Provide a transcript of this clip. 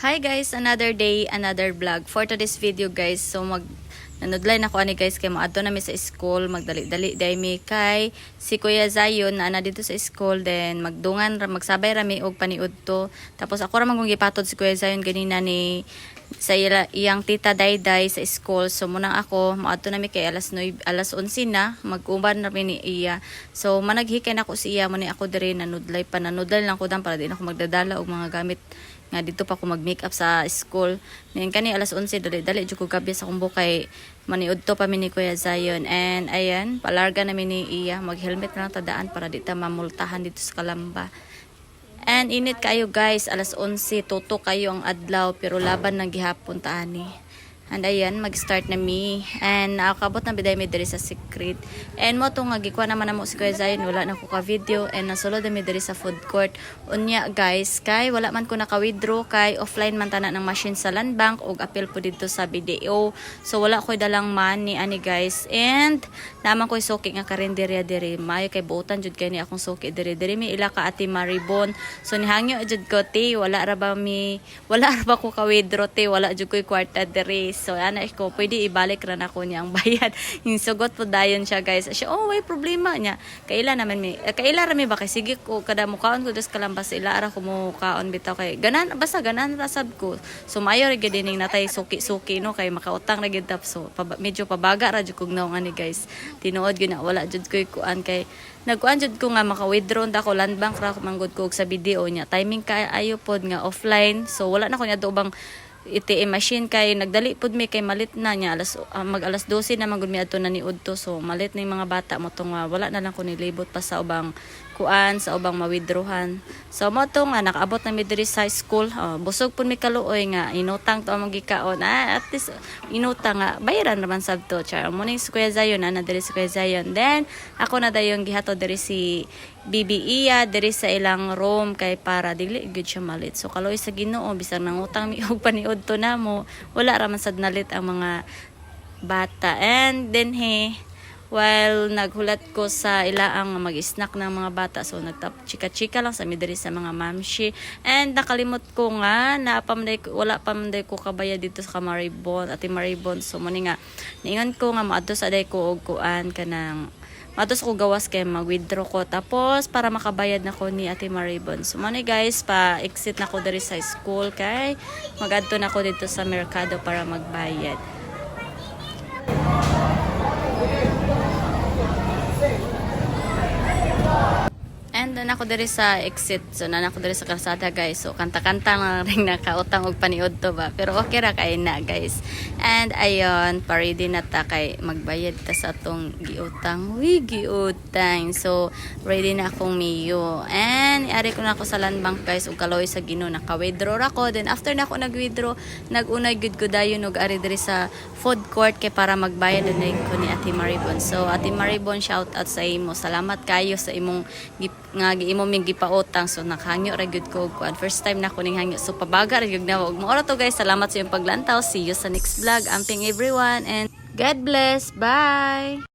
Hi guys, another day, another vlog. For today's video guys, so nanudlay na ko ani guys kay maadto na mi sa school, magdali-dali day mi kay si Kuya Zion na dito sa school, then magsabay rami og paniud to. Tapos ako ra man gipatod si Kuya Zion ganina ni sa iyang tita Dayday sa school. So munang ako maadto na mi kay alas 11 na mag-uban na mi ni iya. So managhikay na ko si iya mo ni ako diri nanudlay lang ko dan para di na ako magdadala og mga gamit nga dito pa ko mag-make up sa school. Ngayon kani alas 11 dali-dali jud ko gabi sa kumbo kay maniud to pa mi ni Kuya Zion. And ayan, palarga na mi ni iya, mag-helmet na lang tadaan para di ta mamultahan dito sa Kalamba. And init kayo guys, alas 11 tuto kayo ang adlaw pero laban ng gihapon ta ani. And ayan, mag-start na mi. And nakakabot na biday mi diri sa secret. And mo to nga gikuha naman na mo si Kuya Zion, wala na ko ka video. And nasulod na mi diri sa food court. Unya guys, kay wala man ko naka-withdraw kay offline man tana ng machine sa Land Bank og appeal po dito sa BDO. So wala ko'y dalang money ani guys. And naman ko'y suki nga karinderya diri. Mayo kay buutan jud kay ni akong suki diri. Diri mi ila ka Ate Maribon. So nihangyo jud ko ti, wala ra ba ko ka-withdraw ti, wala jud ko'y kwarta diri. So ana ko pwede ibalik ra nako niya ang bayad. Yung sugot po dayon siya guys. Siya way problema niya. Kaila ra mi ba kay sige ko kada mukaon ko dos Kalamba sa ila ra ko mo kaon bitaw kay ganan basta ganan ra sab ko. So mayor gyud dining natay suki-suki no kay makautang ra gyud tap. So medyo pabaga ra jud kog naong ani guys. Tinuod gyud na wala jud koy kuan kay nagkuan jud ko nga maka-withdraw nda ko Land Bank ra manggod ko sa BDO niya. Timing kay ayo pod nga offline. So wala na ko nya ubang ATM machine kay nagdali pud mi kay malit na niya mag alas 12 na magud mi adto na ni udto. So malit na yung mga bata mo tong wala na lang ko nilibot pa sa ubang kuan sa ubang mawithdrawhan. So mo to nga nakaabot na mi diri sa school. Busog pud mi kaluoy nga inutang to among gikaon. At least inutang nga bayaran naman sab to. Char mo ni si Kuya Zion na diri si Kuya Zion. Then ako na dayon gihato diri si Bibi Iya diri sa ilang room kay para dili gud siya malit. So kaloy sa Ginoo bisan nangutang mi og paniud to namo, wala ra man sad nalit ang mga bata. And then while naghulat ko sa ilaang mag-snack ng mga bata, so chika-chika lang sa mi diri sa mga mamshi. And nakalimot ko nga wala pa man ko kabaya dito sa Maribon, Ate Maribon. So mo ni nga niingon ko nga maadto sa day ko og kuan kanang matos ko gawas kay mag-withdraw ko tapos para makabayad na ko ni Ate Maribon. So money guys, pa-exit na ko diri sa school kay magadto na ko dito sa merkado para magbayad. And doon ako diri sa exit. So nan ako diri sa kalsada guys. So kanta-kanta lang ring nakautang og paniud to ba. Pero okay ra kay na guys. And ayon, pa-ready na ta kay magbayad ta sa atong giutang. Giutang. So ready na akong miyo. And iari ko na ako sa Land Bank guys ug kaloy sa Ginoo naka-withdraw ra ko. Then after na ako nag-withdraw, nag-unay gud ko dayon og ari diri sa food court kay para magbayad din ko ni Ate Maribon. So Ate Maribon, shout out sa imo. Salamat kayo sa imong nga giimo mig gipautang. So nakhangyo ra gyud ko kuan first time na ko ning hangyo. So pabaga ra gyud na og mo to guys. Salamat sa iyong paglantaw. See you sa next vlog. Amping everyone and God bless. Bye.